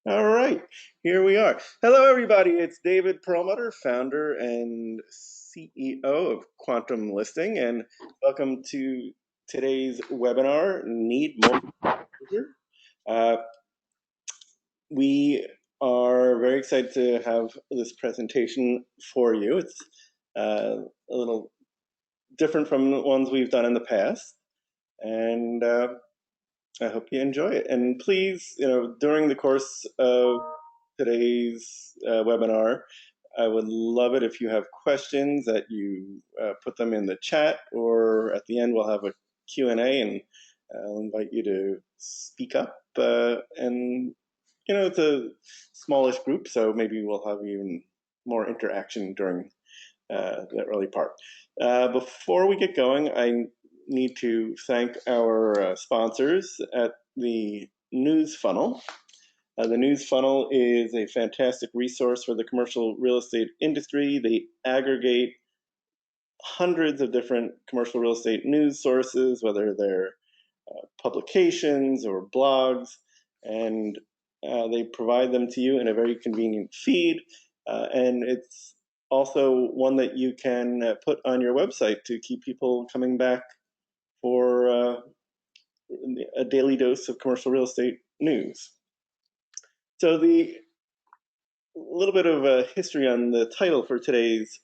All right, here we are. Hello, everybody. It's David Perlmutter, founder and CEO of Quantum Listing, and welcome to today's webinar, Need More Exposure. Uh, we are very excited to have this presentation for you. It's a little different from the ones we've done in the past, and I hope you enjoy it. And please, during the course of today's webinar, I would love it if you have questions that you put them in the chat, or at the end we'll have a Q&A, and I'll invite you to speak up. And it's a smallish group, so maybe we'll have even more interaction during the early part. Before we get going, I need to thank our sponsors at the News Funnel. The News Funnel is a fantastic resource for the commercial real estate industry. They aggregate hundreds of different commercial real estate news sources, whether they're publications or blogs, and they provide them to you in a very convenient feed. And it's also one that you can put on your website to keep people coming back for a daily dose of commercial real estate news. So the little bit of a history on the title for today's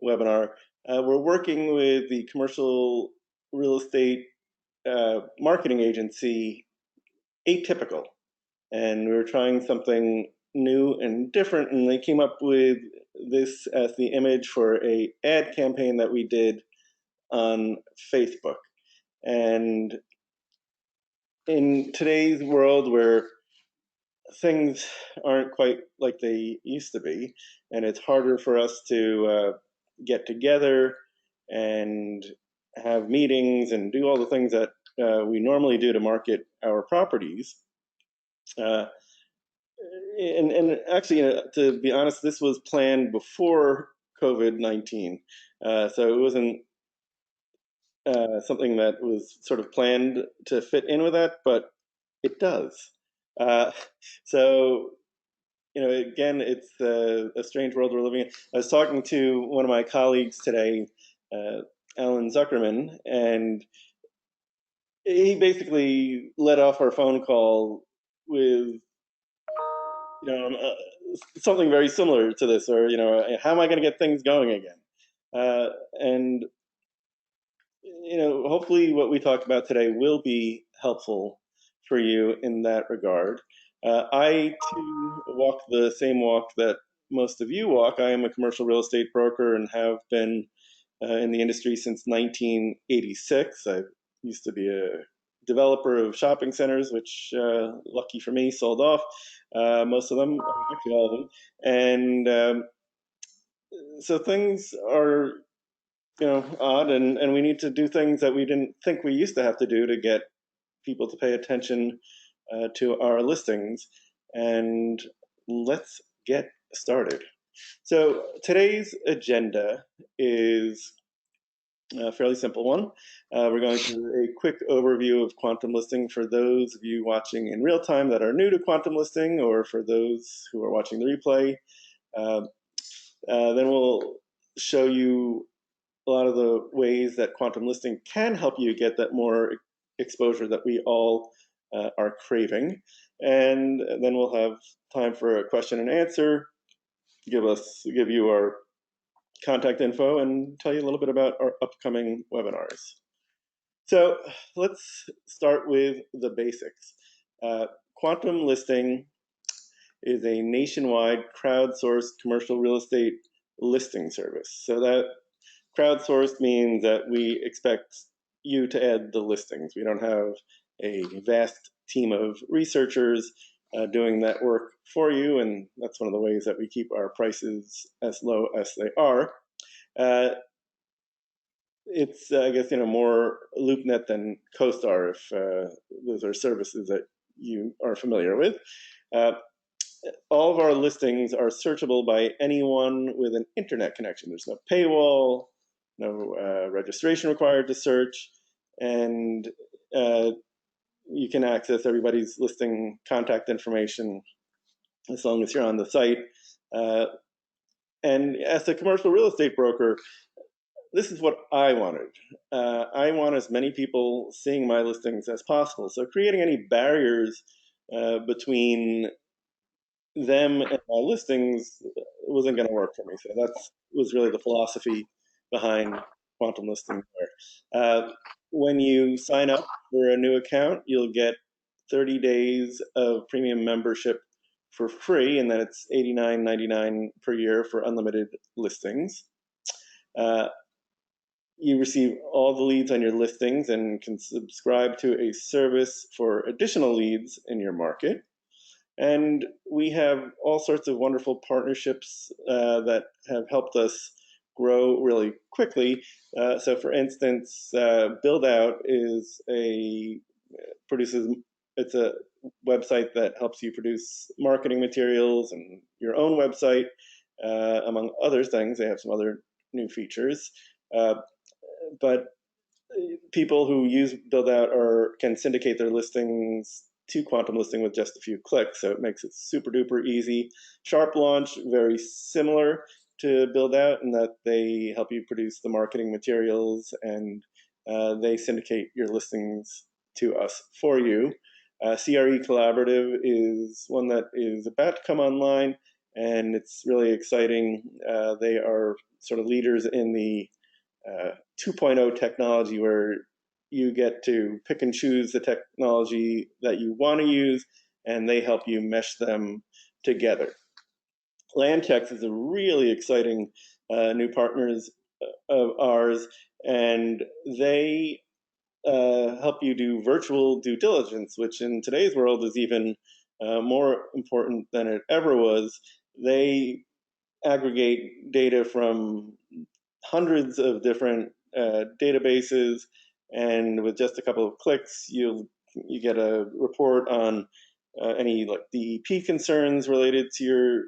webinar. We're working with the commercial real estate marketing agency Atypical, and we were trying something new and different, and they came up with this as the image for a ad campaign that we did on Facebook. And in today's world where things aren't quite like they used to be, and it's harder for us to get together and have meetings and do all the things that we normally do to market our properties. And actually, to be honest, this was planned before COVID-19. So it wasn't something that was sort of planned to fit in with that, but it does. Uh, so, again, it's a strange world we're living in. I was talking to one of my colleagues today, Alan Zuckerman, and he basically led off our phone call with something very similar to this, or how am I going to get things going again? And hopefully, what we talk about today will be helpful for you in that regard. I too walk the same walk that most of you walk. I am a commercial real estate broker and have been in the industry since 1986. I used to be a developer of shopping centers, which, lucky for me, sold off most of them, actually all of them. And so things are, odd, and we need to do things that we didn't think we used to have to do to get people to pay attention to our listings. And let's get started. So today's agenda is a fairly simple one. We're going to do a quick overview of quantum listing for those of you watching in real time that are new to quantum listing, or for those who are watching the replay. Then we'll show you a lot of the ways that quantum listing can help you get that more exposure that we all are craving. And then we'll have time for a question and answer, give you our contact info, and tell you a little bit about our upcoming webinars. So let's start with the basics. Quantum Listing is a nationwide crowdsourced commercial real estate listing service. So that crowdsourced means that we expect you to add the listings. We don't have a vast team of researchers doing that work for you, and that's one of the ways that we keep our prices as low as they are. It's, I guess, more LoopNet than CoStar, if those are services that you are familiar with. All of our listings are searchable by anyone with an internet connection. There's no paywall, no registration required to search, and you can access everybody's listing contact information as long as you're on the site. And as a commercial real estate broker, this is what I wanted. I want as many people seeing my listings as possible. So creating any barriers between them and my listings wasn't going to work for me. So that was really the philosophy behind Quantum Listing there. When you sign up for a new account, you'll get 30 days of premium membership for free, and then it's $89.99 per year for unlimited listings. You receive all the leads on your listings and can subscribe to a service for additional leads in your market. And we have all sorts of wonderful partnerships that have helped us grow really quickly. So for instance, Build Out is it's a website that helps you produce marketing materials and your own website, among other things. They have some other new features. But people who use Build Out can syndicate their listings to Quantum Listing with just a few clicks, so it makes it super duper easy. Sharp Launch, very similar to Build Out in that they help you produce the marketing materials and they syndicate your listings to us for you. CRE Collaborative is one that is about to come online, and it's really exciting. They are sort of leaders in the 2.0 technology, where you get to pick and choose the technology that you want to use, and they help you mesh them together. Landtex is a really exciting new partners of ours, and they help you do virtual due diligence, which in today's world is even more important than it ever was. They aggregate data from hundreds of different databases, and with just a couple of clicks, you get a report on any like DEP concerns related to your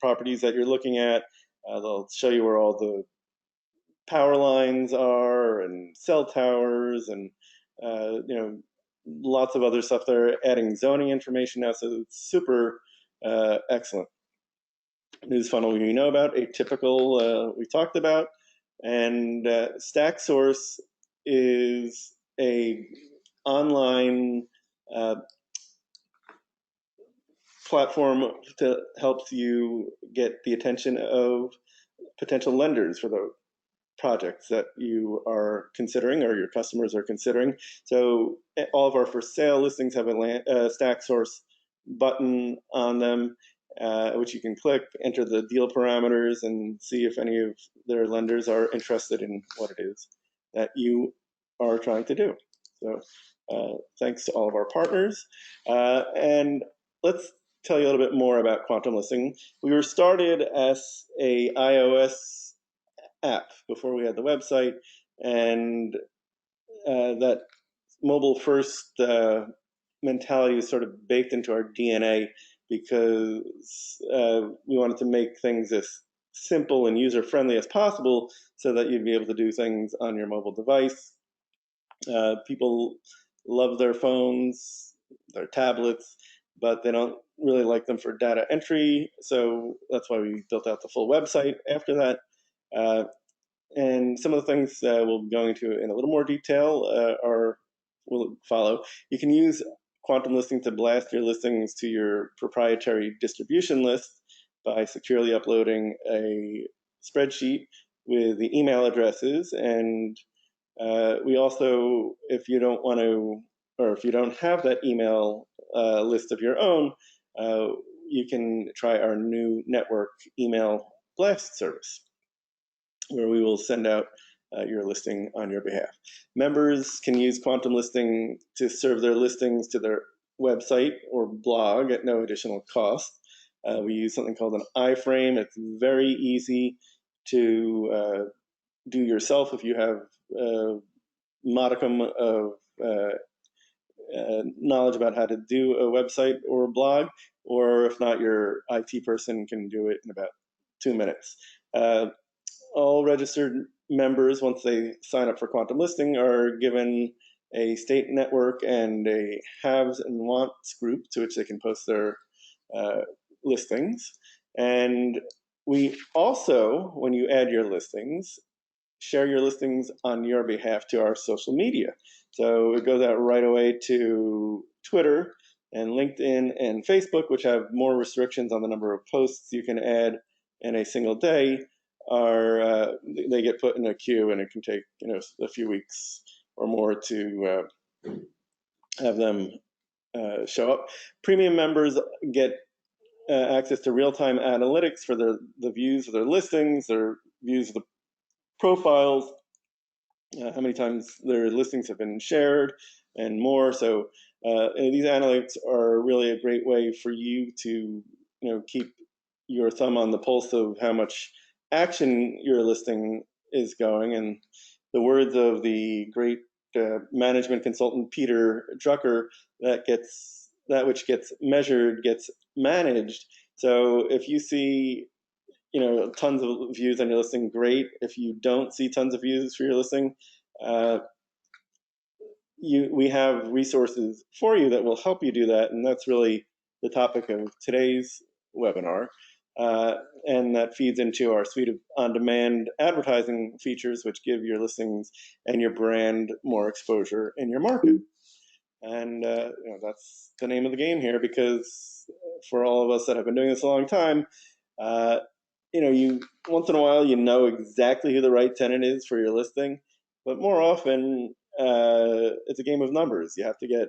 properties that you're looking at. They'll show you where all the power lines are and cell towers and lots of other stuff. They're adding zoning information now, so it's super excellent. News funnel you know about, Atypical we talked about, and StackSource is a online platform that helps you get the attention of potential lenders for the projects that you are considering or your customers are considering. So all of our for sale listings have a StackSource button on them, which you can click, enter the deal parameters, and see if any of their lenders are interested in what it is that you are trying to do. So thanks to all of our partners. And let's tell you a little bit more about Quantum Listing. We were started as a iOS app before we had the website, and that mobile first mentality is sort of baked into our DNA, because we wanted to make things as simple and user friendly as possible so that you'd be able to do things on your mobile device. People love their phones, their tablets, but they don't really like them for data entry, so that's why we built out the full website after that. And some of the things we'll go into in a little more detail will follow. You can use Quantum Listing to blast your listings to your proprietary distribution list by securely uploading a spreadsheet with the email addresses. And we also, if you don't want to, or if you don't have that email list of your own, you can try our new network email blast service, where we will send out your listing on your behalf. Members can use Quantum Listing to serve their listings to their website or blog at no additional cost. We use something called an iframe. It's very easy to do yourself if you have a modicum of knowledge about how to do a website or a blog, or if not, your IT person can do it in about 2 minutes. All registered members, once they sign up for Quantum Listing, are given a state network and a haves and wants group to which they can post their listings. And we also, when you add your listings, share your listings on your behalf to our social media. So it goes out right away to Twitter and LinkedIn and Facebook, which have more restrictions on the number of posts you can add in a single day. They get put in a queue, and it can take a few weeks or more to have them show up. Premium members get access to real-time analytics for the views of their listings, their views of the profiles, how many times their listings have been shared, and more. So these analytics are really a great way for you to keep your thumb on the pulse of how much action your listing is going. And the words of the great management consultant Peter Drucker, that which gets measured gets managed. So if you see tons of views on your listing, great. If you don't see tons of views for your listing, we have resources for you that will help you do that, and that's really the topic of today's webinar. And that feeds into our suite of on-demand advertising features, which give your listings and your brand more exposure in your market. And that's the name of the game here, because for all of us that have been doing this a long time, you once in a while exactly who the right tenant is for your listing, but more often it's a game of numbers. You have to get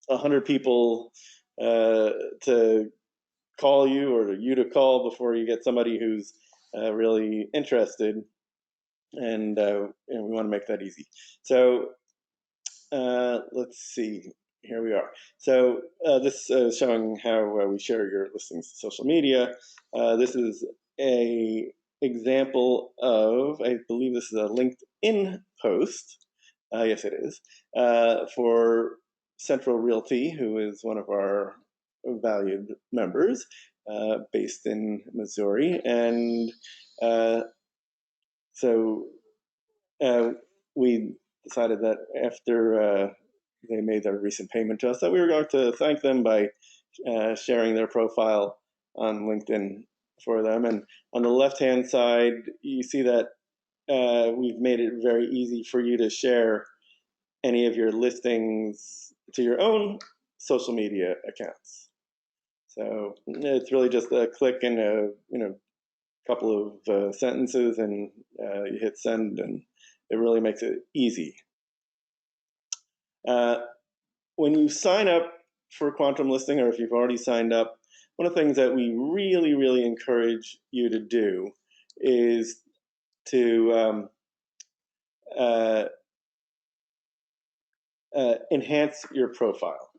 100 people to call you, or you to call, before you get somebody who's really interested. And we want to make that easy. So let's see. Here we are. So this is showing how we share your listings to social media. This is a example of, I believe this is a LinkedIn post. Yes, it is, for Central Realty, who is one of our valued members, based in Missouri. And so we decided that after they made their recent payment to us, that we were going to thank them by sharing their profile on LinkedIn for them. And on the left-hand side, you see that we've made it very easy for you to share any of your listings to your own social media accounts. So it's really just a click and a couple of sentences, and you hit send, and it really makes it easy. When you sign up for Quantum Listing, or if you've already signed up, one of the things that we really, really encourage you to do is to enhance your profile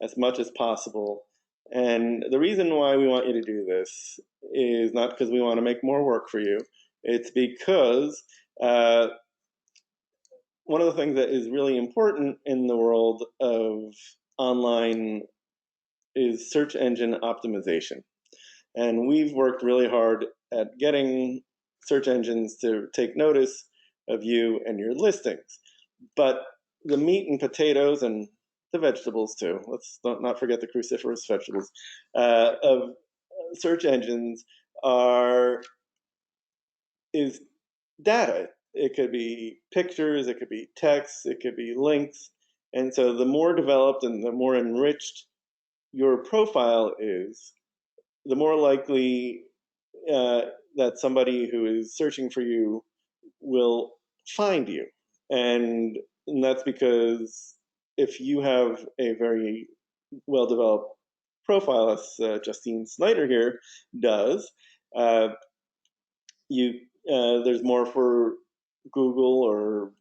as much as possible. And the reason why we want you to do this is not because we want to make more work for you. It's because one of the things that is really important in the world of online is search engine optimization. And we've worked really hard at getting search engines to take notice of you and your listings. But the meat and potatoes, and the vegetables too, let's not forget the cruciferous vegetables, of search engines is data. It could be pictures, it could be text, it could be links. And so the more developed and the more enriched your profile is, the more likely that somebody who is searching for you will find you. And that's because if you have a very well-developed profile, as Justine Snyder here does, there's more for Google or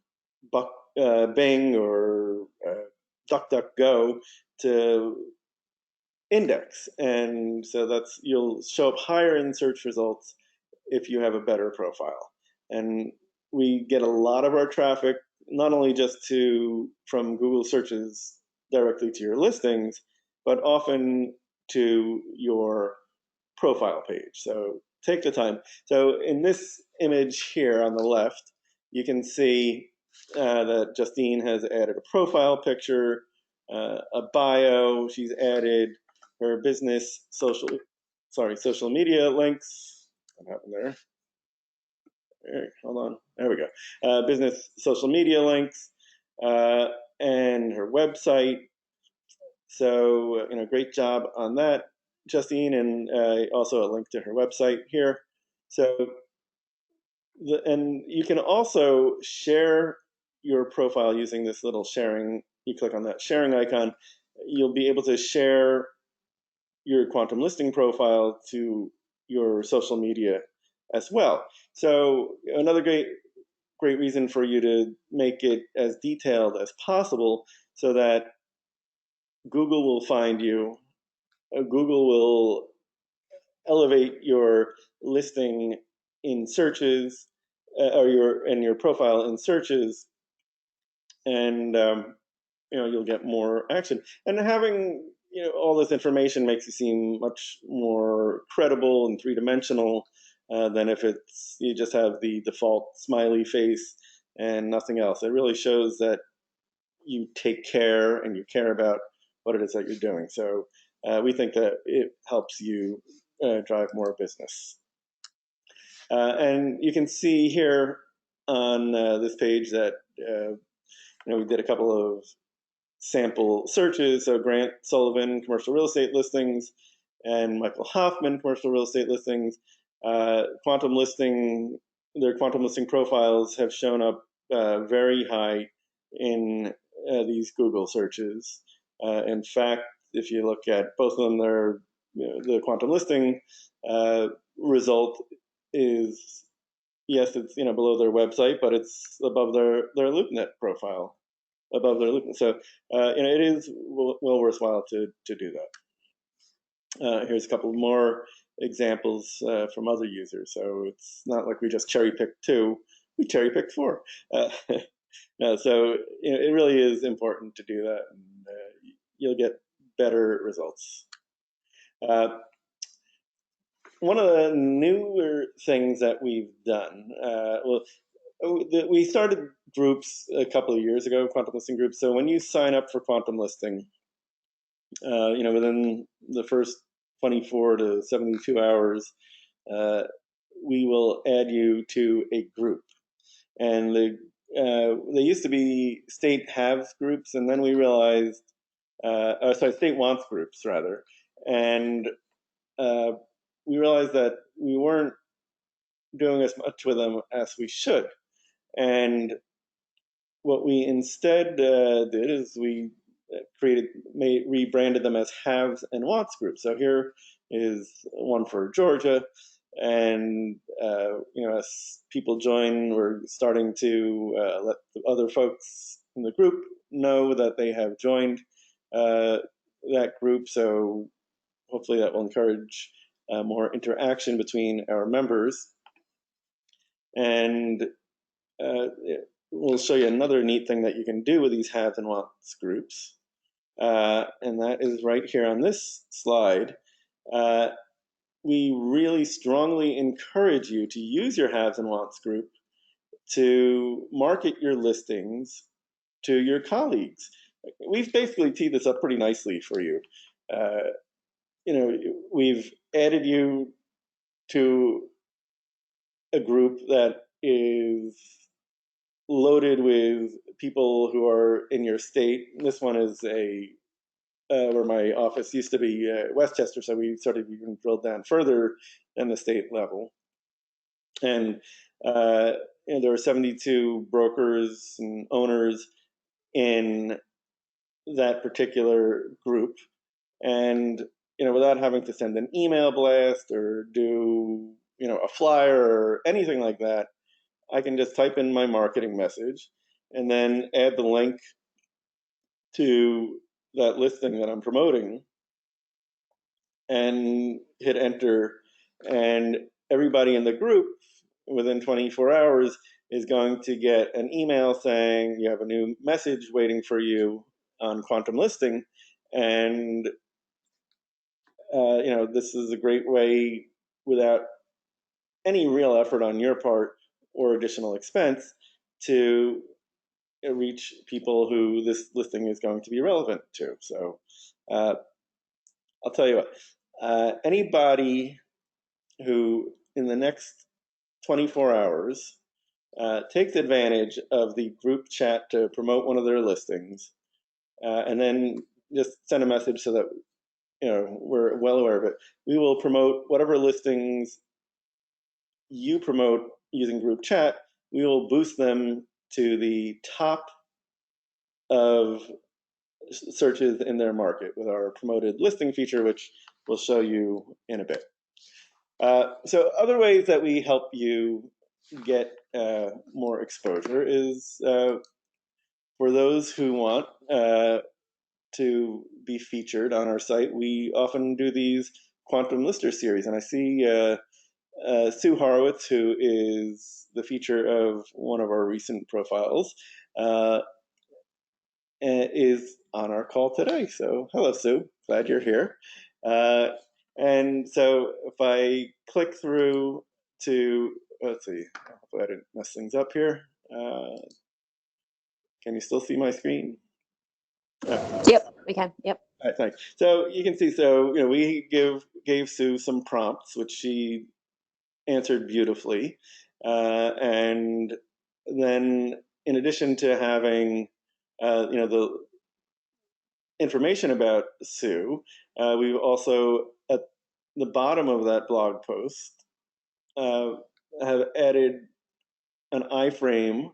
Bing or DuckDuckGo to index. And so you'll show up higher in search results if you have a better profile. And we get a lot of our traffic not only just from Google searches directly to your listings, but often to your profile page. So take the time. So in this image here on the left, you can see that Justine has added a profile picture, a bio. She's added her business social media links. What happened there? Hold on. There we go. Business social media links and her website. So, great job on that, Justine, and also a link to her website here. So, and you can also share your profile using this little sharing. You click on that sharing icon. You'll be able to share your quantum listing profile to your social media as well. So another great reason for you to make it as detailed as possible so that Google will find you. Google will elevate your listing in searches or your profile in searches, and you'll get more action. And having all this information makes you seem much more credible and three-dimensional than if you just have the default smiley face and nothing else. It really shows that you take care and you care about what it is that you're doing. So we think that it helps you drive more business. And you can see here on this page that we did a couple of sample searches. So Grant Sullivan, commercial real estate listings, and Michael Hoffman, commercial real estate listings. Their quantum listing profiles have shown up very high in these Google searches. In fact, if you look at both of them, the quantum listing result is, yes, it's below their website, but it's above their LoopNet profile, above their LoopNet. So it is well worthwhile to do that. Here's a couple more examples from other users. So it's not like we just cherry picked 2; we cherry picked 4. No, so it really is important to do that, and you'll get better results. One of the newer things that we've done, we started groups a couple of years ago, quantum listing groups. So when you sign up for quantum listing, within the first 24 to 72 hours, we will add you to a group. And they used to be state haves groups, and then we realized, state wants groups rather, and we realized that we weren't doing as much with them as we should. And what we instead did is we rebranded them as haves and wants groups. So here is one for Georgia, and as people join, we're starting to let the other folks in the group know that they have joined that group. So hopefully that will encourage more interaction between our members. And we'll show you another neat thing that you can do with these haves and wants groups. And that is right here on this slide. We really strongly encourage you to use your haves and wants group to market your listings to your colleagues. We've basically teed this up pretty nicely for you. We've added you to a group that is loaded with people who are in your state. This one is where my office used to be, Westchester, so we sort of even drilled down further than the state level. And there are 72 brokers and owners in that particular group. And without having to send an email blast or do a flyer or anything like that, I can just type in my marketing message and then add the link to that listing that I'm promoting and hit enter, and everybody in the group within 24 hours is going to get an email saying you have a new message waiting for you on quantum listing. And this is a great way, without any real effort on your part or additional expense, to reach people who this listing is going to be relevant to. So I'll tell you what. Anybody who in the next 24 hours takes advantage of the group chat to promote one of their listings, and then just send a message so that we're well aware of it. We will promote whatever listings you promote using group chat. We will boost them to the top of searches in their market with our promoted listing feature, which we'll show you in a bit. So other ways that we help you get more exposure is for those who want to be featured on our site. We often do these Quantum Lister series, and I see Sue Horowitz, who is the feature of one of our recent profiles, is on our call today. So hello, Sue. Glad you're here. And so if I click through to, let's see, hopefully I didn't mess things up here. Can you still see my screen? Yep, we can. Yep. All right, thanks. So you can see, we gave Sue some prompts, which she answered beautifully. And then in addition to having, the information about Sue, we've also, at the bottom of that blog post, have added an iframe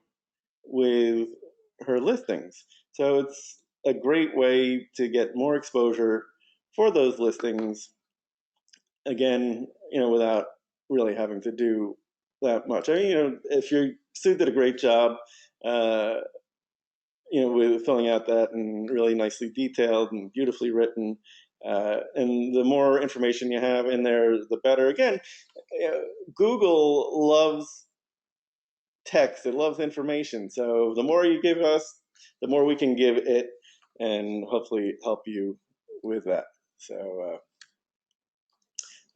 with her listings. So it's a great way to get more exposure for those listings, again, without really having to do that much. I mean, if Sue did a great job, with filling out that, and really nicely detailed and beautifully written. And the more information you have in there, the better. Again, Google loves text, it loves information. So the more you give us, the more we can give it, and hopefully help you with that. So,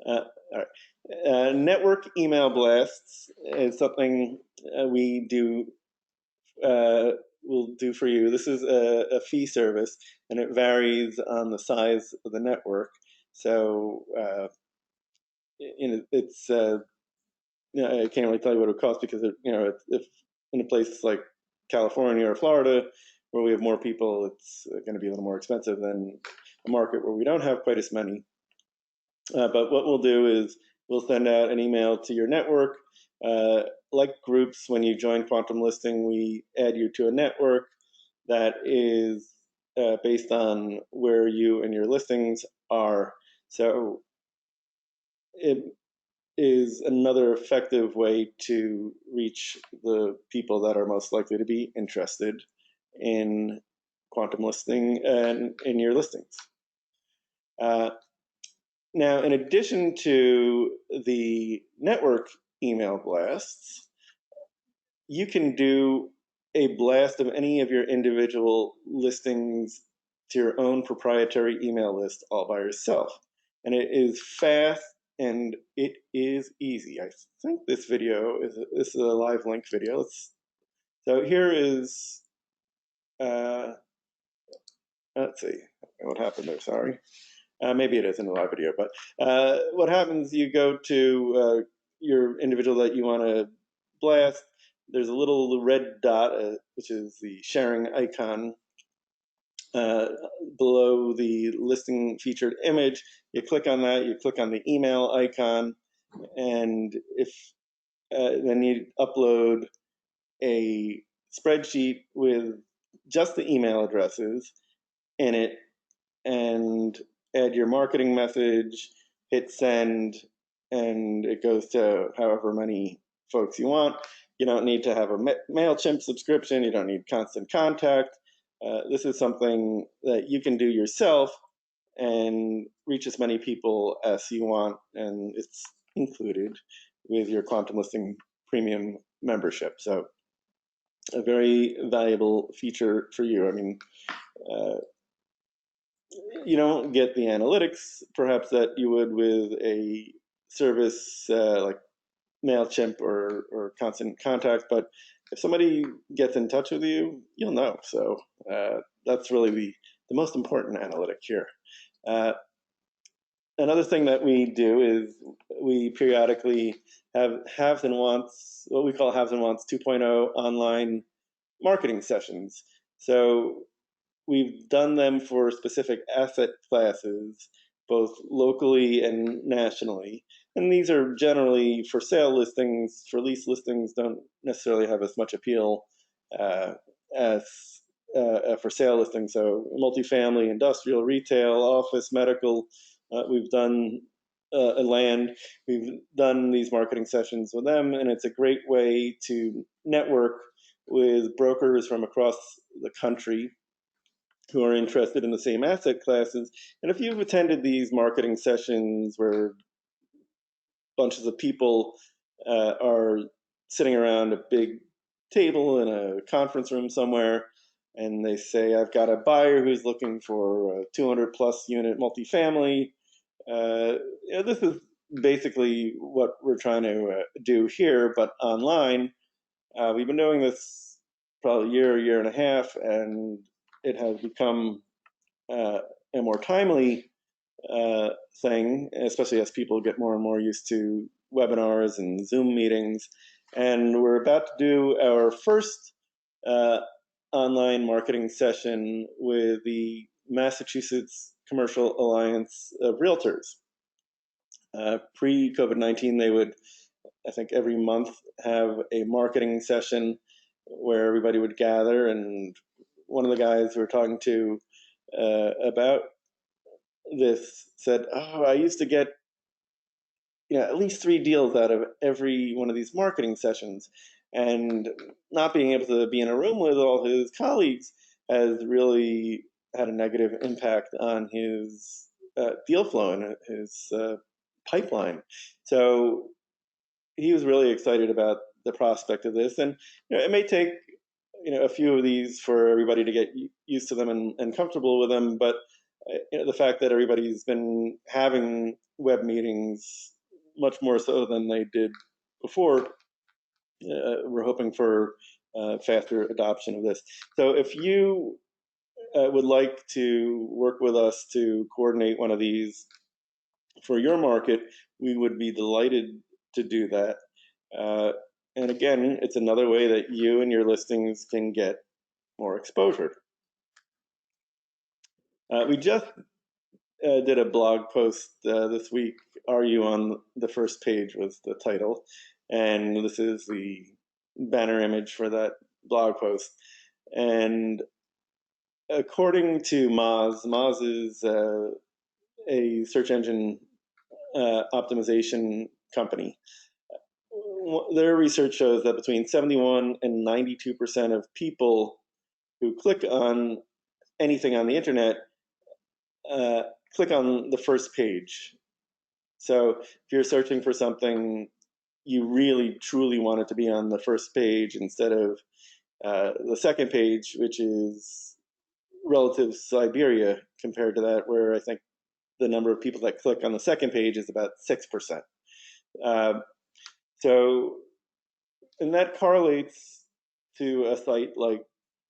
all right. Network email blasts is something we do. Will do for you. This is a fee service, and it varies on the size of the network. So, it's I can't really tell you what it would cost, because if in a place like California or Florida, where we have more people, it's going to be a little more expensive than a market where we don't have quite as many. But what we'll do is we'll send out an email to your network. Like groups, when you join Quantum Listing, we add you to a network that is based on where you and your listings are. So it is another effective way to reach the people that are most likely to be interested in Quantum Listing and in your listings. Now, in addition to the network email blasts, you can do a blast of any of your individual listings to your own proprietary email list all by yourself. And it is fast and it is easy. I think this video is a live link video. So here is, let's see what happened there, sorry. Maybe it is in the live video, but what happens, you go to your individual that you want to blast. There's a little red dot, which is the sharing icon below the listing featured image. You click on that, you click on the email icon, and then you upload a spreadsheet with just the email addresses in it, and add your marketing message, hit send, and it goes to however many folks you want. You don't need to have a MailChimp subscription. You don't need constant contact. This is something that you can do yourself and reach as many people as you want, and it's included with your Quantum Listing Premium membership. So a very valuable feature for you. I mean, you don't get the analytics perhaps that you would with a service like MailChimp or Constant Contact, but if somebody gets in touch with you, you'll know. So that's really the most important analytic here. another thing that we do is we periodically have haves and wants, what we call haves and wants 2.0 online marketing sessions. So we've done them for specific asset classes, both locally and nationally. And these are generally for sale listings. For lease listings, don't necessarily have as much appeal as for sale listings. So multifamily, industrial, retail, office, medical. We've done land. We've done these marketing sessions with them, and it's a great way to network with brokers from across the country who are interested in the same asset classes. And if you've attended these marketing sessions where bunches of people are sitting around a big table in a conference room somewhere, and they say, I've got a buyer who's looking for a 200 plus unit multifamily. This is basically what we're trying to do here, but online. We've been doing this probably a year and a half, and it has become a more timely thing, especially as people get more and more used to webinars and Zoom meetings. And we're about to do our first online marketing session with the Massachusetts Commercial Alliance of Realtors. Pre-COVID-19, they would, I think, every month have a marketing session where everybody would gather. And one of the guys we were talking to about this said, "Oh, I used to get at least 3 deals out of every one of these marketing sessions, and not being able to be in a room with all his colleagues has really had a negative impact on his deal flow and his pipeline." So he was really excited about the prospect of this, and it may take a few of these for everybody to get used to them and comfortable with them, but the fact that everybody's been having web meetings much more so than they did before, we're hoping for faster adoption of this. So if you would like to work with us to coordinate one of these for your market, we would be delighted to do that. And again, it's another way that you and your listings can get more exposure. We just did a blog post this week. Are you on the first page was the title, and this is the banner image for that blog post. And according to Moz is a search engine optimization company. Their research shows that between 71 and 92% of people who click on anything on the internet click on the first page. So if you're searching for something, you really truly want it to be on the first page instead of the second page, which is relative Siberia compared to that, where I think the number of people that click on the second page is about 6%. And that correlates to a site like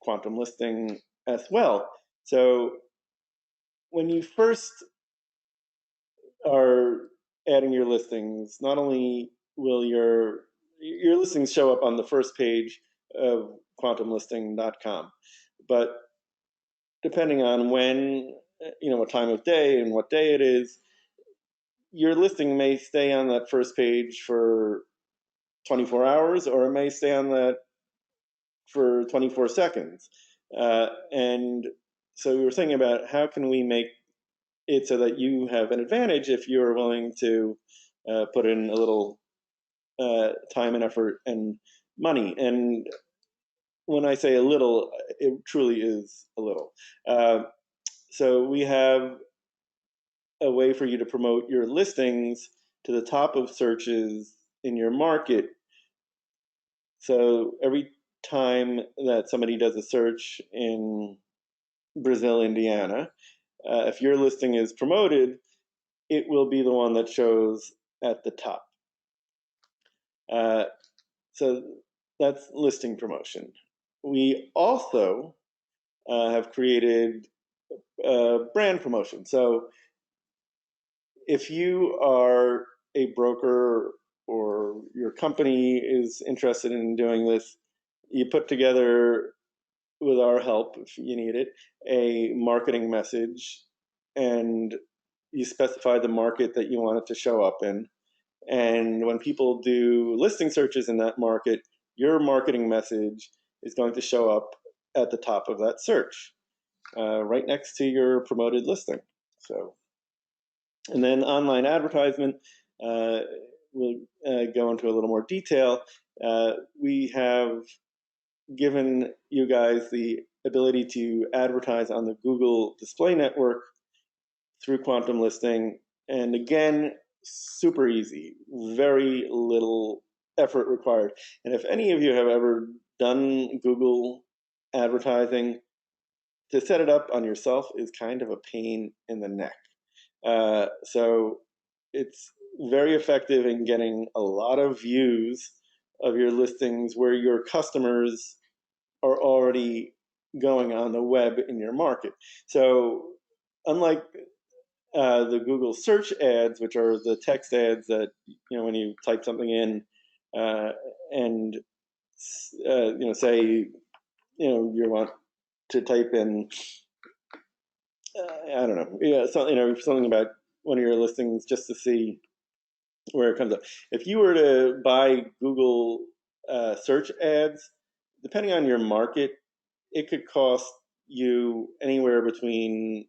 QuantumListing as well. So when you first are adding your listings, not only will your listings show up on the first page of QuantumListing.com, but depending on when, what time of day and what day it is, your listing may stay on that first page for 24 hours, or it may stay on that for 24 seconds. And so we were thinking about how can we make it so that you have an advantage if you're willing to put in a little time and effort and money. And when I say a little, it truly is a little. So we have a way for you to promote your listings to the top of searches in your market. So every time that somebody does a search in Brazil, Indiana, if your listing is promoted, it will be the one that shows at the top. So that's listing promotion. We also have created brand promotion. So if you are a broker or your company is interested in doing this, you put together, with our help, if you need it, a marketing message, and you specify the market that you want it to show up in. And when people do listing searches in that market, your marketing message is going to show up at the top of that search, right next to your promoted listing. So, and then online advertisement, we'll go into a little more detail. We have given you guys the ability to advertise on the Google Display Network through Quantum Listing. And again, super easy, very little effort required. And if any of you have ever done Google advertising, to set it up on yourself is kind of a pain in the neck. So it's very effective in getting a lot of views of your listings where your customers are already going on the web in your market. So unlike the Google search ads, which are the text ads that, when you type something in and say, you want to type in, I don't know, something about one of your listings just to see where it comes up. If you were to buy Google search ads, depending on your market, it could cost you anywhere between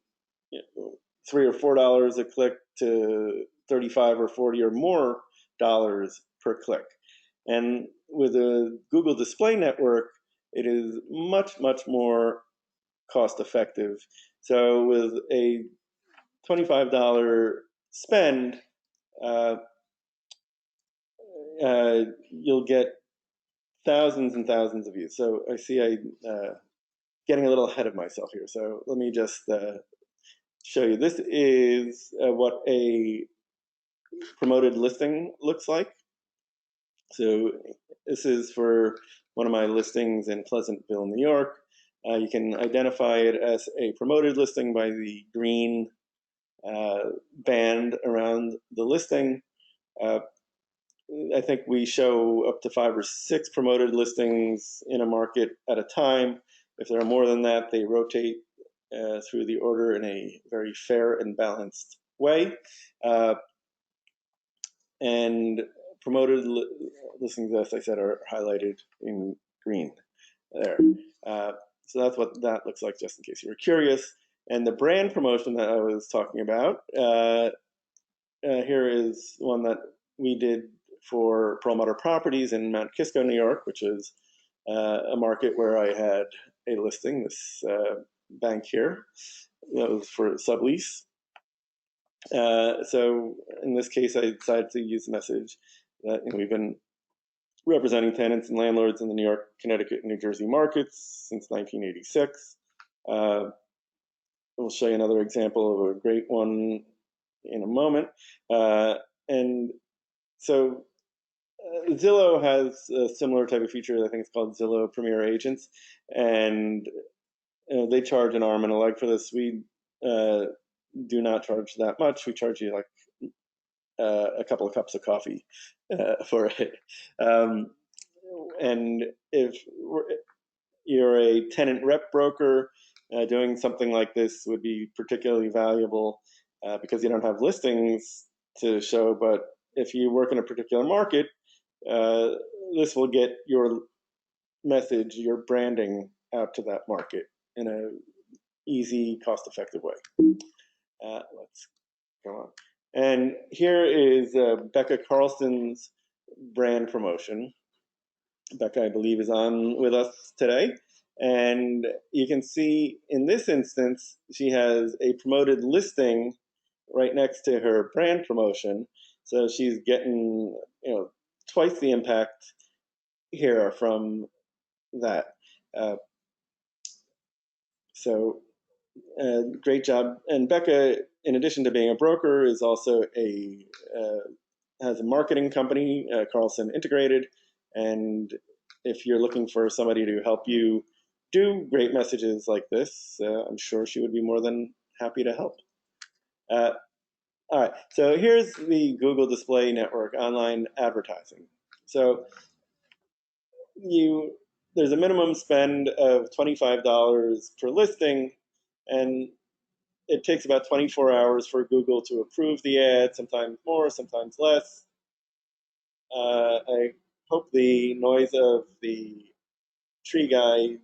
$3 or $4 a click to $35 or $40 or more dollars per click. And with a Google Display Network, it is much, much more cost effective. So with a $25 spend, you'll get thousands and thousands of views. So I see I'm getting a little ahead of myself here. So let me just show you. This is what a promoted listing looks like. So this is for one of my listings in Pleasantville, New York. You can identify it as a promoted listing by the green band around the listing. I think we show up to 5 or 6 promoted listings in a market at a time. If there are more than that, they rotate through the order in a very fair and balanced way. And promoted listings, as I said, are highlighted in green there. So that's what that looks like, just in case you were curious. And the brand promotion that I was talking about, here is one that we did for Perlmutter Properties in Mount Kisco, New York, which is a market where I had a listing, this bank here. That was for sublease. So in this case, I decided to use the message that we've been representing tenants and landlords in the New York, Connecticut, and New Jersey markets since 1986. We'll show you another example of a great one in a moment. And so Zillow has a similar type of feature. I think it's called Zillow Premier Agents, and they charge an arm and a leg for this. We do not charge that much. We charge you like a couple of cups of coffee for it. And if you're a tenant rep broker, doing something like this would be particularly valuable because you don't have listings to show. But if you work in a particular market, this will get your message, your branding out to that market in an easy, cost-effective way. Let's go on. And here is Becca Carlson's brand promotion. Becca, I believe, is on with us today. And you can see in this instance, she has a promoted listing right next to her brand promotion. So she's getting, twice the impact here from that. So great job. And Becca, in addition to being a broker, is also has a marketing company, Carlson Integrated. And if you're looking for somebody to help you do great messages like this, I'm sure she would be more than happy to help. All right, so here's the Google Display Network online advertising. So there's a minimum spend of $25 per listing, and it takes about 24 hours for Google to approve the ad, sometimes more, sometimes less. I hope the noise of the tree guy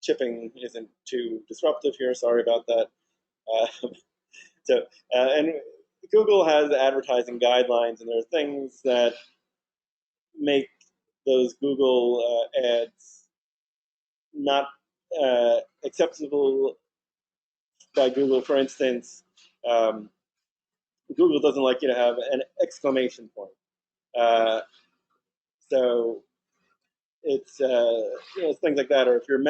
chipping isn't too disruptive here. Sorry about that. Uh, and Google has advertising guidelines, and there are things that make those Google ads not acceptable by Google. For instance, um, Google doesn't like you to have an exclamation point. Uh, so it's things like that. Or if you're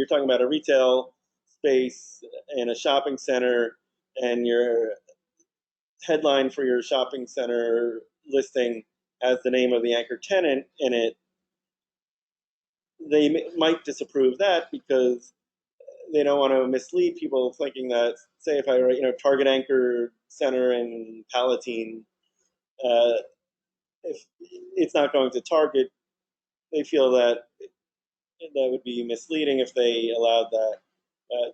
talking about a retail space in a shopping center, and your headline for your shopping center listing has the name of the anchor tenant in it, they might disapprove that because they don't want to mislead people thinking that, say, if I write, Target Anchor Center in Palatine, uh, if it's not going to Target, they feel that that would be misleading if they allowed that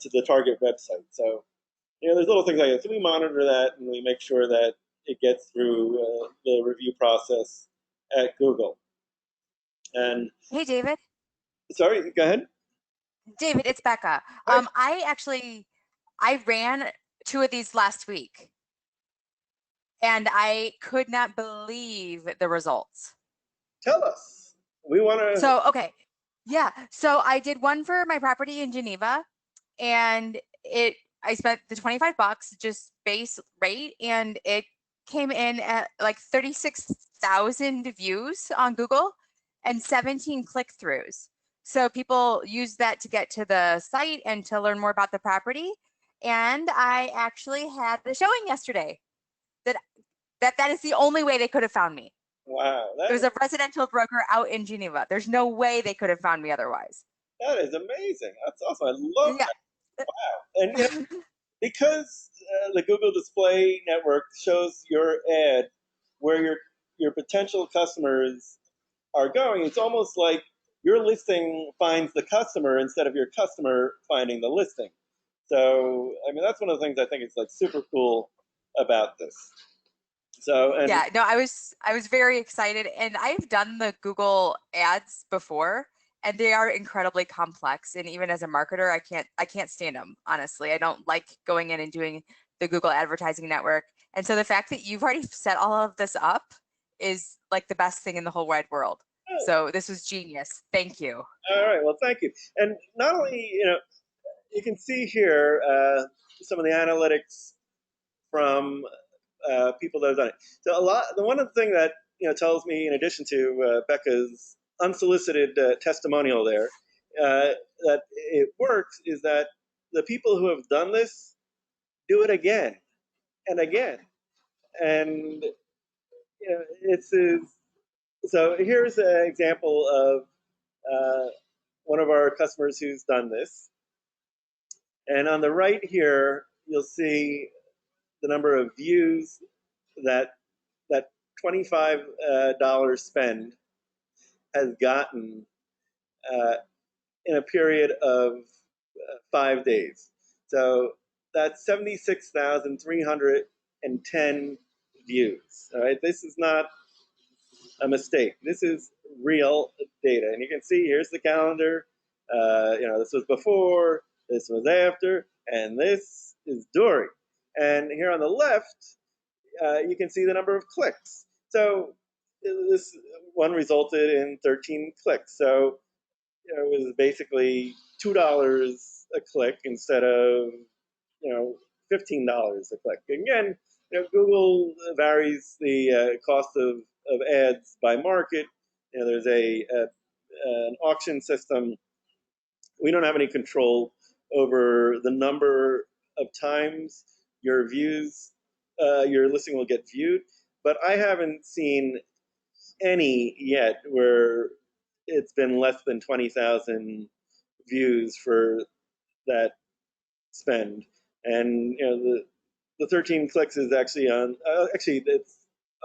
to the Target website. So, there's little things like that. So we monitor that, and we make sure that it gets through the review process at Google. And Hey, David. sorry, go ahead. David, it's Becca. Hi. I ran 2 of these last week, and I could not believe the results. Tell us. We want to. So, okay. Yeah. So I did one for my property in Geneva, and I spent the $25 just base rate, and it came in at like 36,000 views on Google and 17 click-throughs. So people use that to get to the site and to learn more about the property. And I actually had the showing yesterday that is the only way they could have found me. Wow. It was a residential broker out in Geneva. There's no way they could have found me otherwise. That is amazing. That's awesome. I love Yeah. that. Wow. And because the Google Display Network shows your ad where your potential customers are going, it's almost like your listing finds the customer instead of your customer finding the listing. So, I mean, that's one of the things I think is like super cool about this. So, and Yeah, no, I was very excited, and I've done the Google ads before, and they are incredibly complex. And even as a marketer, I can't stand them, honestly. I don't like going in and doing the Google Advertising Network. And so the fact that you've already set all of this up is like the best thing in the whole wide world. So this was genius. Thank you. all right, well, thank you. And not only, you can see here some of the analytics from people that have done it. So the one of the thing that tells me, in addition to Becca's unsolicited testimonial there, that it works, is that the people who have done this do it again and again, and so here's an example of one of our customers who's done this, and on the right here you'll see the number of views that that $25 spend has gotten in a period of 5 days. So that's 76,310 views. All right, this is not a mistake. This is real data, and you can see here's the calendar. This was before, this was after, and this is during. And here on the left, you can see the number of clicks. So this one resulted in 13 clicks. So it was basically $2 a click instead of $15 a click. Again, Google varies the cost of ads by market. There's an auction system. We don't have any control over the number of times your listing will get viewed, but I haven't seen any yet where it's been less than 20,000 views for that spend. And the the 13 clicks is actually on, actually,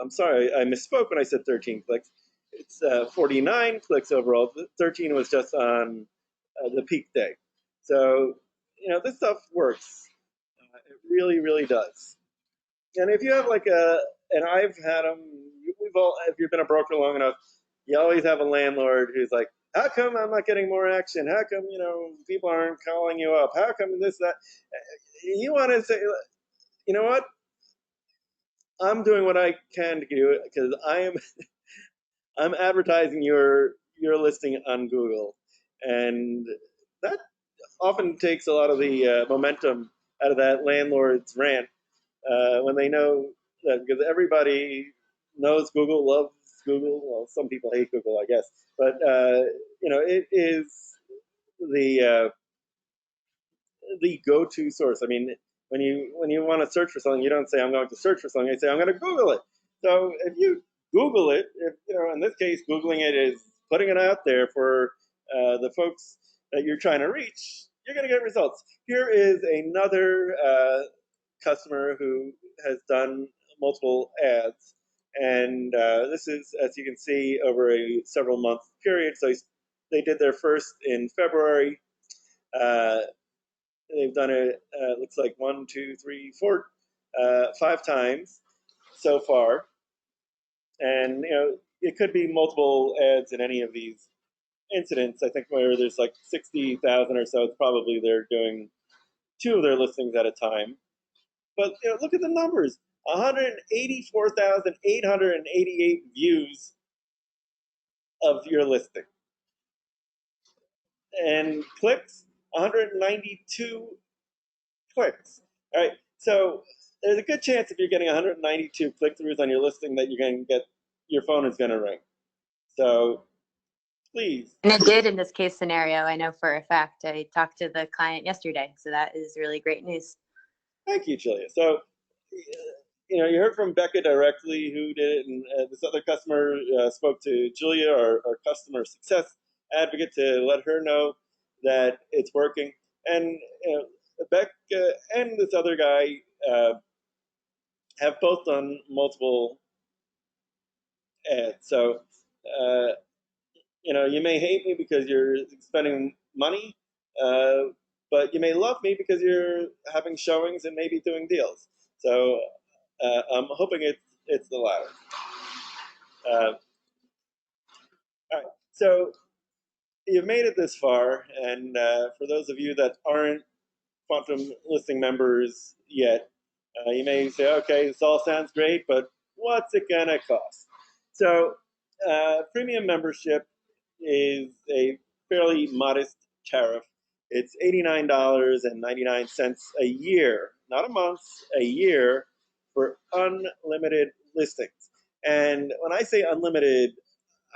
I'm sorry, I misspoke when I said 13 clicks. It's 49 clicks overall. 13 was just on the peak day. So, this stuff works. It really, really does. And if you have and I've had them, if you've been a broker long enough, you always have a landlord who's like, how come I'm not getting more action? How come, people aren't calling you up? How come this, that? You want to say, you know what? I'm doing what I can to do it because I'm advertising your listing on Google, and that often takes a lot of the momentum out of that landlord's rant when they know that, because everybody knows Google, loves Google. Well, some people hate Google, I guess, but it is the go-to source. I mean, when you want to search for something, you don't say I'm going to search for something. You say I'm going to Google it. So if you Google it, in this case, Googling it is putting it out there for the folks that you're trying to reach. You're going to get results. Here is another customer who has done multiple ads, and this is, as you can see, over a several month period. So they did their first in February. They've done it, looks like 1, 2, 3, 4, 5 times so far. And, it could be multiple ads in any of these incidents. I think where there's like 60,000 or so, it's probably they're doing 2 of their listings at a time. But, look at the numbers. 184,888 views of your listing. And clicks, 192 clicks. All right, so there's a good chance if you're getting 192 click-throughs on your listing that you're going to get, your phone is going to ring. So please. And it did in this case scenario. I know for a fact. I talked to the client yesterday, so that is really great news. Thank you, Julia. So, you heard from Becca directly who did it, and this other customer spoke to Julia, our customer success advocate, to let her know that it's working. And Becca and this other guy have both done multiple ads. So, you may hate me because you're spending money, but you may love me because you're having showings and maybe doing deals. So I'm hoping it's the latter. All right. So you've made it this far, and for those of you that aren't Quantum Listing members yet, you may say, okay, this all sounds great, but what's it gonna cost? So premium membership is a fairly modest tariff. It's $89.99 a year, not a month, a year, for unlimited listings. And when I say unlimited,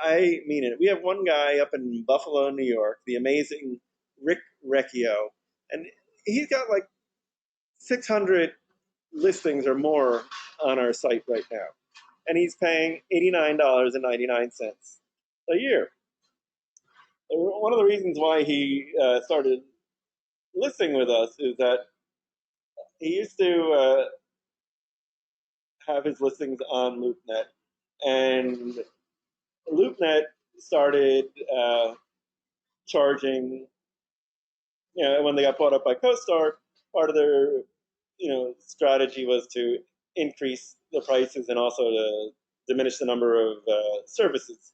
I mean it. We have one guy up in Buffalo, New York, the amazing Rick Recchio, and he's got like 600 listings or more on our site right now. And he's paying $89.99 a year. One of the reasons why he started listing with us is that he used to have his listings on LoopNet, and LoopNet started charging, when they got bought up by CoStar, part of their strategy was to increase the prices and also to diminish the number of services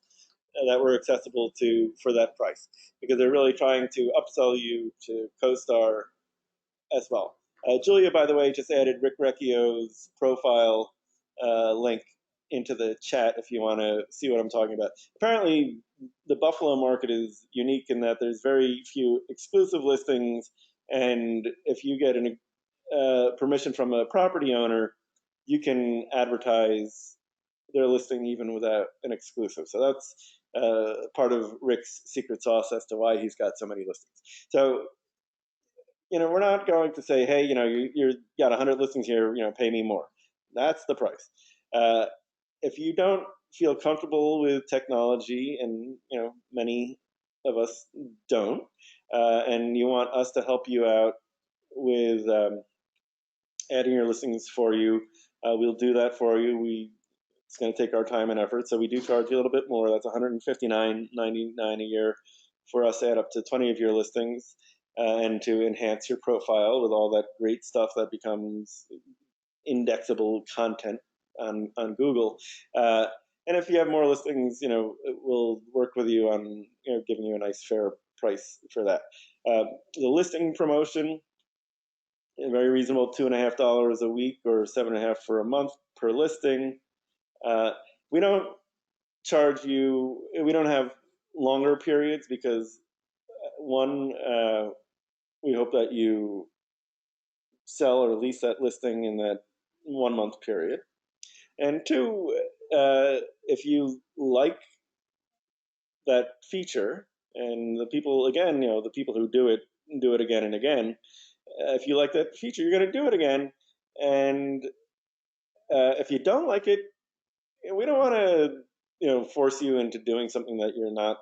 that were accessible for that price, because they're really trying to upsell you to CoStar as well. Julia, by the way, just added Rick Recchio's profile link into the chat if you want to see what I'm talking about. Apparently, the Buffalo market is unique in that there's very few exclusive listings, and if you get permission from a property owner, you can advertise their listing even without an exclusive. So that's part of Rick's secret sauce as to why he's got so many listings. So, we're not going to say, hey, you got 100 listings here, pay me more. That's the price. If you don't feel comfortable with technology, and many of us don't, and you want us to help you out with adding your listings for you. We'll do that for you. It's going to take our time and effort, so we do charge you a little bit more. That's $159.99 a year for us to add up to 20 of your listings and to enhance your profile with all that great stuff that becomes indexable content on Google. And if you have more listings, we'll work with you on giving you a nice fair price for that. The listing promotion, very reasonable, $2.50 a week or $7.50 for a month per listing. We don't charge you. We don't have longer periods because one, we hope that you sell or lease that listing in that 1 month period, and two, if you like that feature, and the people who do it again and again. If you like that feature, you're going to do it again, and if you don't like it, we don't want to force you into doing something that you're not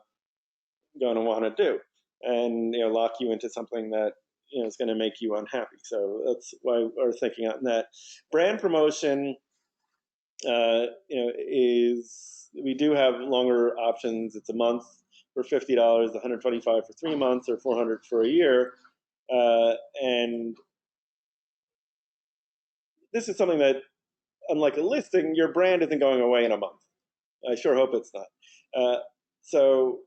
going to want to do, and lock you into something that is going to make you unhappy. So that's why we're thinking on that. Brand promotion is, we do have longer options. It's a month for $50, $125 for 3 months, or $400 for a year. And this is something that, unlike a listing, your brand isn't going away in a month. I sure hope it's not. So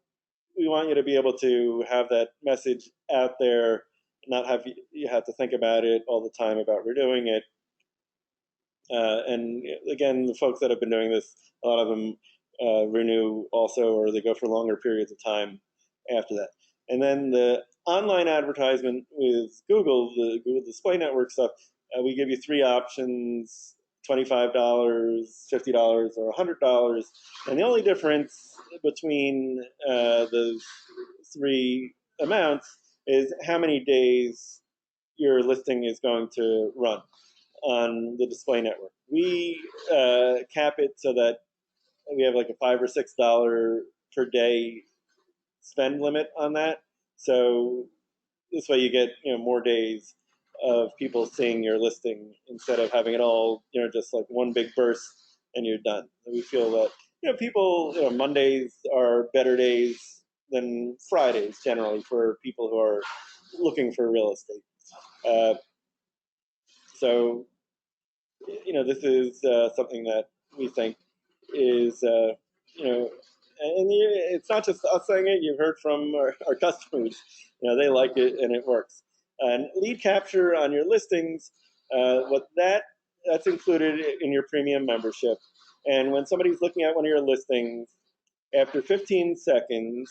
we want you to be able to have that message out there, not have you have to think about it all the time about renewing it. And again, the folks that have been doing this, a lot of them renew also, or they go for longer periods of time after that. And then the online advertisement with Google, the Google Display Network stuff, we give you 3 options: $25, $50, or $100. And the only difference between the 3 amounts is how many days your listing is going to run on the display network. We cap it so that we have like a $5 or $6 per day spend limit on that. So this way you get more days of people seeing your listing instead of having it all just like one big burst and you're done. And we feel that people, Mondays are better days than Fridays generally for people who are looking for real estate. So this is something that we think is, and it's not just us saying it. You've heard from our customers. They like it and it works. And lead capture on your listings, that's included in your premium membership. And when somebody's looking at one of your listings, after 15 seconds,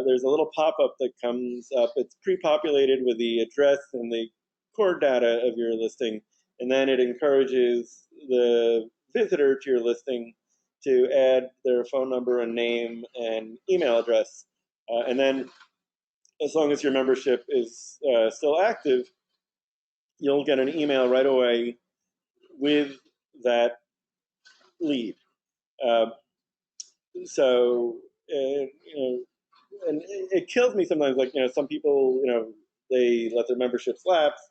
there's a little pop-up that comes up. It's pre-populated with the address and the core data of your listing, and then it encourages the visitor to your listing to add their phone number and name and email address. And then as long as your membership is still active, you'll get an email right away with that lead. So, and it kills me sometimes, like, some people, they let their memberships lapse,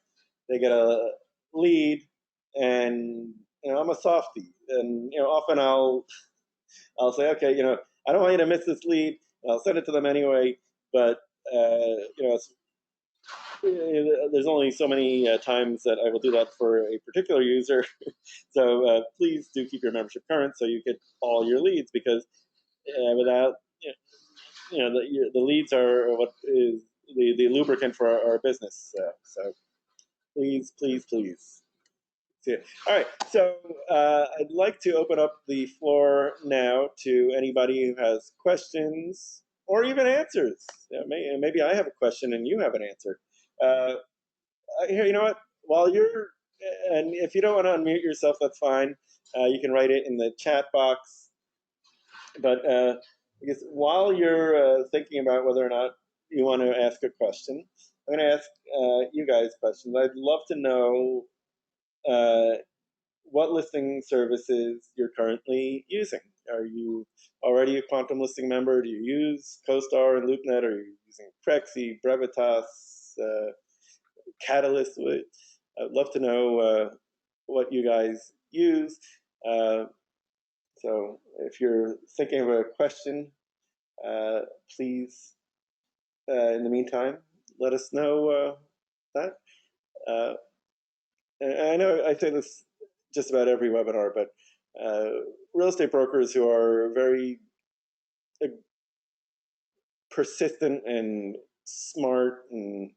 they get a lead, and, I'm a softie. And, often I'll say, okay, I don't want you to miss this lead. I'll send it to them anyway, but, there's only so many times that I will do that for a particular user. So please do keep your membership current so you get all your leads, because without, the leads are what is the lubricant for our business. So please, please, please. All right, so I'd like to open up the floor now to anybody who has questions or even answers. Maybe I have a question and you have an answer. Here, you know what? And if you don't want to unmute yourself, that's fine. You can write it in the chat box. But I guess while you're thinking about whether or not you want to ask a question, I'm going to ask you guys questions. I'd love to know what listing services you're currently using. Are you already a Quantum Listing member? Do you use CoStar and LoopNet? Are you using Prexy, Brevitas, Catalyst? I'd love to know what you guys use. So if you're thinking of a question, please, in the meantime, let us know that. And I know I say this just about every webinar, but real estate brokers who are very persistent and smart, and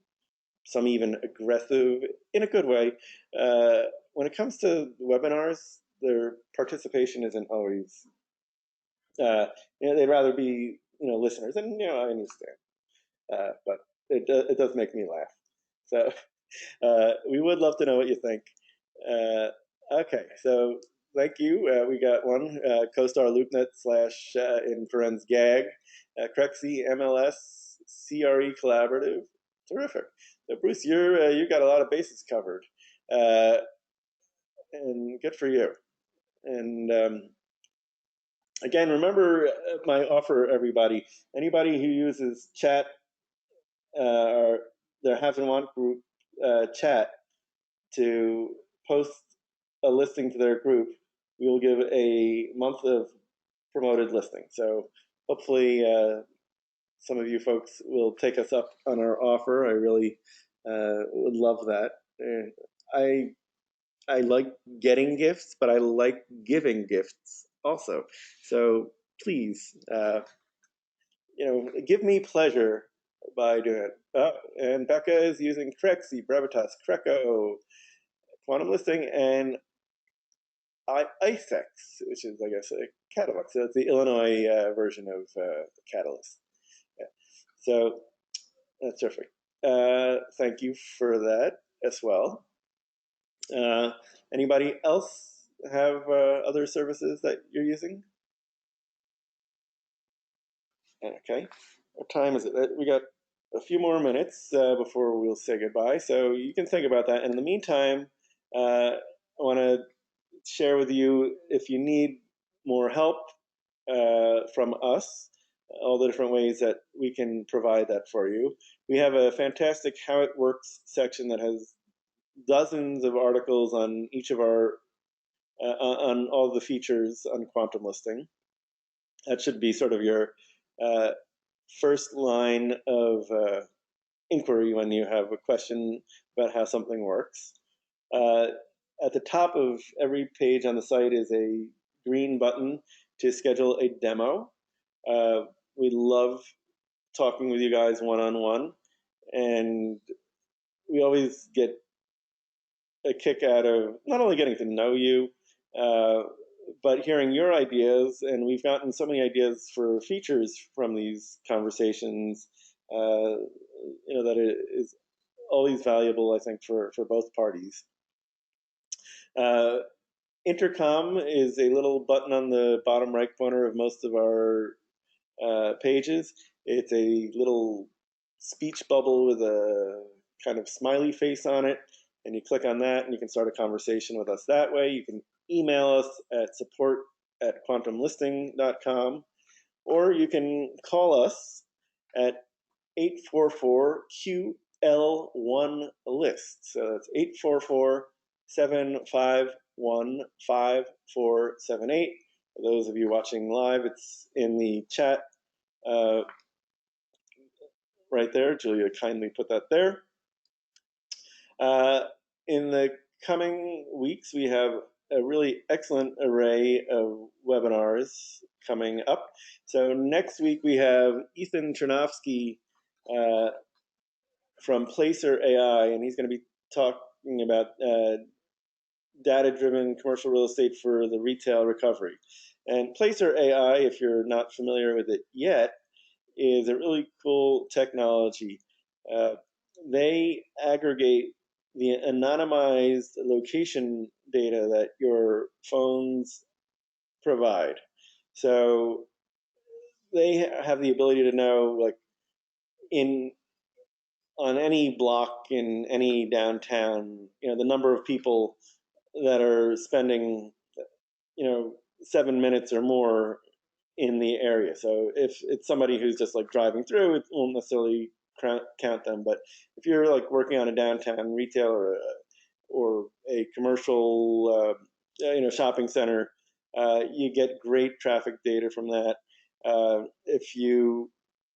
some even aggressive in a good way, when it comes to webinars, their participation isn't always, they'd rather be, listeners, and, I understand. But it does make me laugh. So we would love to know what you think. Okay, so thank you. We got one, CoStar LoopNet / in parens GAG, Crexy MLS, CRE Collaborative. Terrific. So Bruce, you got a lot of bases covered, and good for you. And again, remember my offer, everybody. Anybody who uses chat or their Have and Want group chat to post a listing to their group, we will give a month of promoted listing. So hopefully some of you folks will take us up on our offer. I really would love that. I like getting gifts, but I like giving gifts also. So please, give me pleasure by doing it. And Becca is using Crexy, Brevitas, Creco, Quantum Listing, and ISEX, which is, I guess, a Catalyst. So it's the Illinois version of Catalyst. Yeah. So that's terrific. Thank you for that as well. Anybody else have other services that you're using? Okay. What time is it? We got a few more minutes before we'll say goodbye. So you can think about that. And in the meantime, I want to share with you, if you need more help from us, all the different ways that we can provide that for you. We have a fantastic How It Works section that has dozens of articles on each of our, on all the features on quantum listing. That should be sort of your first line of inquiry when you have a question about how something works. At the top of every page on the site is a green button to schedule a demo. We love talking with you guys one-on-one, and we always get a kick out of not only getting to know you, but hearing your ideas. And we've gotten so many ideas for features from these conversations, that it is always valuable, I think, for both parties. Intercom is a little button on the bottom right corner of most of our pages. It's a little speech bubble with a kind of smiley face on it, and you click on that and you can start a conversation with us that way. You can email us at support@quantumlisting.com, or you can call us at 844-QL1-LIST. So that's 844-751-5478. For those of you watching live, it's in the chat right there. Julia kindly put that there. In the coming weeks, we have a really excellent array of webinars coming up. So next week we have Ethan Chernovsky from Placer AI, and he's going to be talking about data-driven commercial real estate for the retail recovery. And Placer AI, if you're not familiar with it yet, is a really cool technology. They aggregate the anonymized location data that your phones provide. So they have the ability to know, like, on any block in any downtown, the number of people that are spending, 7 minutes or more in the area. So if it's somebody who's just like driving through, it won't necessarily count them. But if you're like working on a downtown retail or or a commercial shopping center, you get great traffic data from that. If you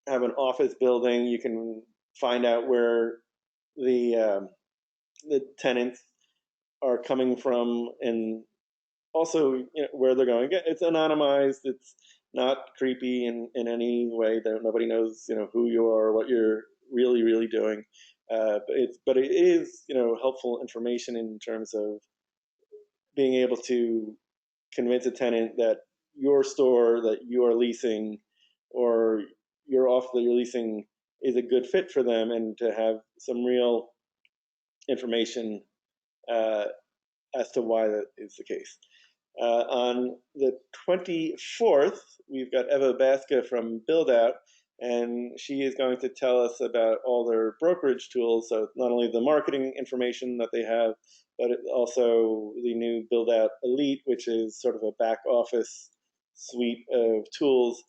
have an office building, you can find out where the tenants are coming from, and also where they're going. It's anonymized. It's not creepy in any way. That nobody knows who you are, what you're really doing. But it is helpful information in terms of being able to convince a tenant that your store that you are leasing or your office that you're leasing is a good fit for them, and to have some real information as to why that is the case. On the 24th, we've got Eva Baska from Build Out, and she is going to tell us about all their brokerage tools. So not only the marketing information that they have, but also the new Build Out Elite, which is sort of a back office suite of tools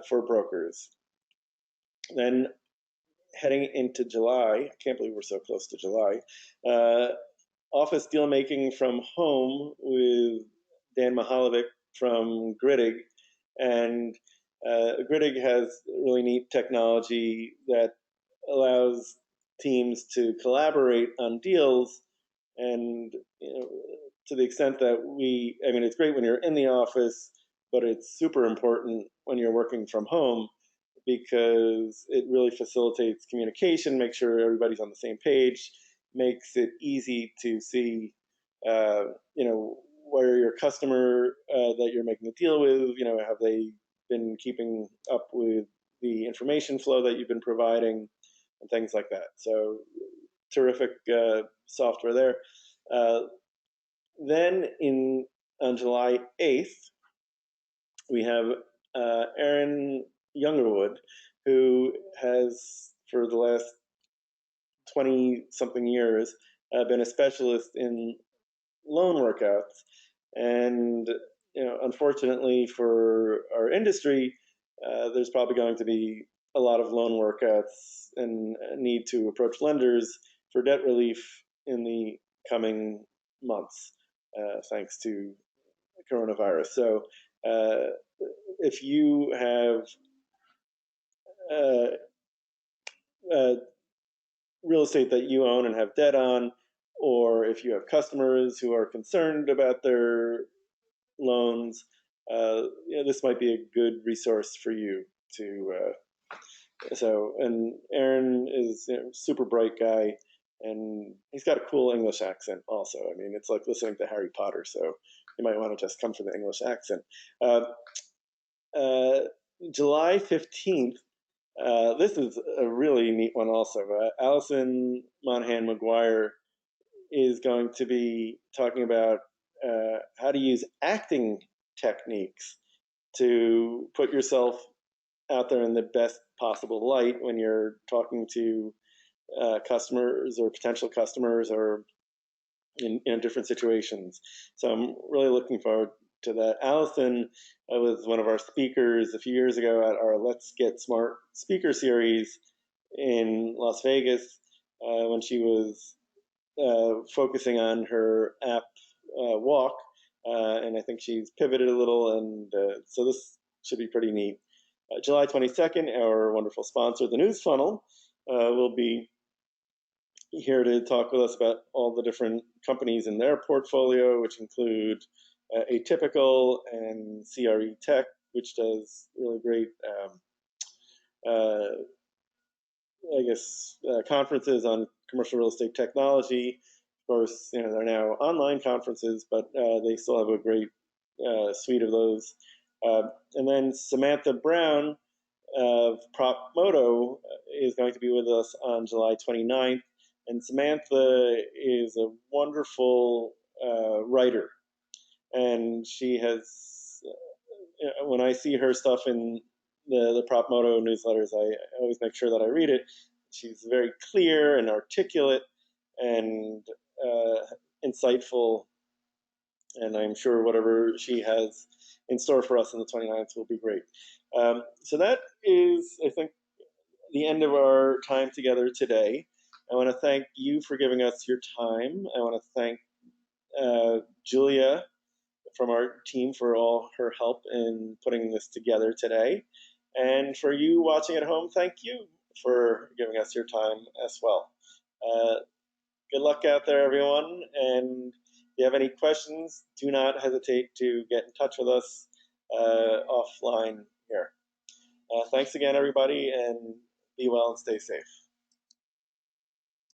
for brokers. Then heading into July, I can't believe we're so close to July, office deal making from home with Dan Mahalovic from Griddig. And Griddig has really neat technology that allows teams to collaborate on deals, and to the extent that it's great when you're in the office, but it's super important when you're working from home, because it really facilitates communication, makes sure everybody's on the same page, makes it easy to see, where your customer that you're making a deal with, have they been keeping up with the information flow that you've been providing, and things like that. So terrific software there. Then on July 8th, we have Aaron Youngerwood, who has, for the last 20-something years, been a specialist in loan workouts. And unfortunately for our industry, there's probably going to be a lot of loan workouts and a need to approach lenders for debt relief in the coming months, thanks to coronavirus. So if you have real estate that you own and have debt on, or if you have customers who are concerned about their loans, this might be a good resource for you to. And Aaron is a super bright guy, and he's got a cool English accent also. I mean, it's like listening to Harry Potter, so you might want to just come for the English accent. July 15th, this is a really neat one also. Allison Monahan McGuire is going to be talking about how to use acting techniques to put yourself out there in the best possible light when you're talking to customers or potential customers, or in different situations. So I'm really looking forward to that. Allison was one of our speakers a few years ago at our Let's Get Smart speaker series in Las Vegas, when she was focusing on her app Walk, and I think she's pivoted a little, and so this should be pretty neat. July 22nd, our wonderful sponsor, the News Funnel, will be here to talk with us about all the different companies in their portfolio, which include Atypical and CRE Tech, which does really great, conferences on commercial real estate technology. Of course, they're now online conferences, but they still have a great suite of those. And then Samantha Brown of PropMoto is going to be with us on July 29th. And Samantha is a wonderful writer. And she has, when I see her stuff in the PropMoto newsletters, I always make sure that I read it. She's very clear and articulate and insightful. And I'm sure whatever she has in store for us on the 29th will be great. So that is, I think, the end of our time together today. I want to thank you for giving us your time. I want to thank Julia from our team for all her help in putting this together today. And for you watching at home, thank you for giving us your time as well. Good luck out there, everyone. And if you have any questions, do not hesitate to get in touch with us offline here. Thanks again, everybody, and be well and stay safe.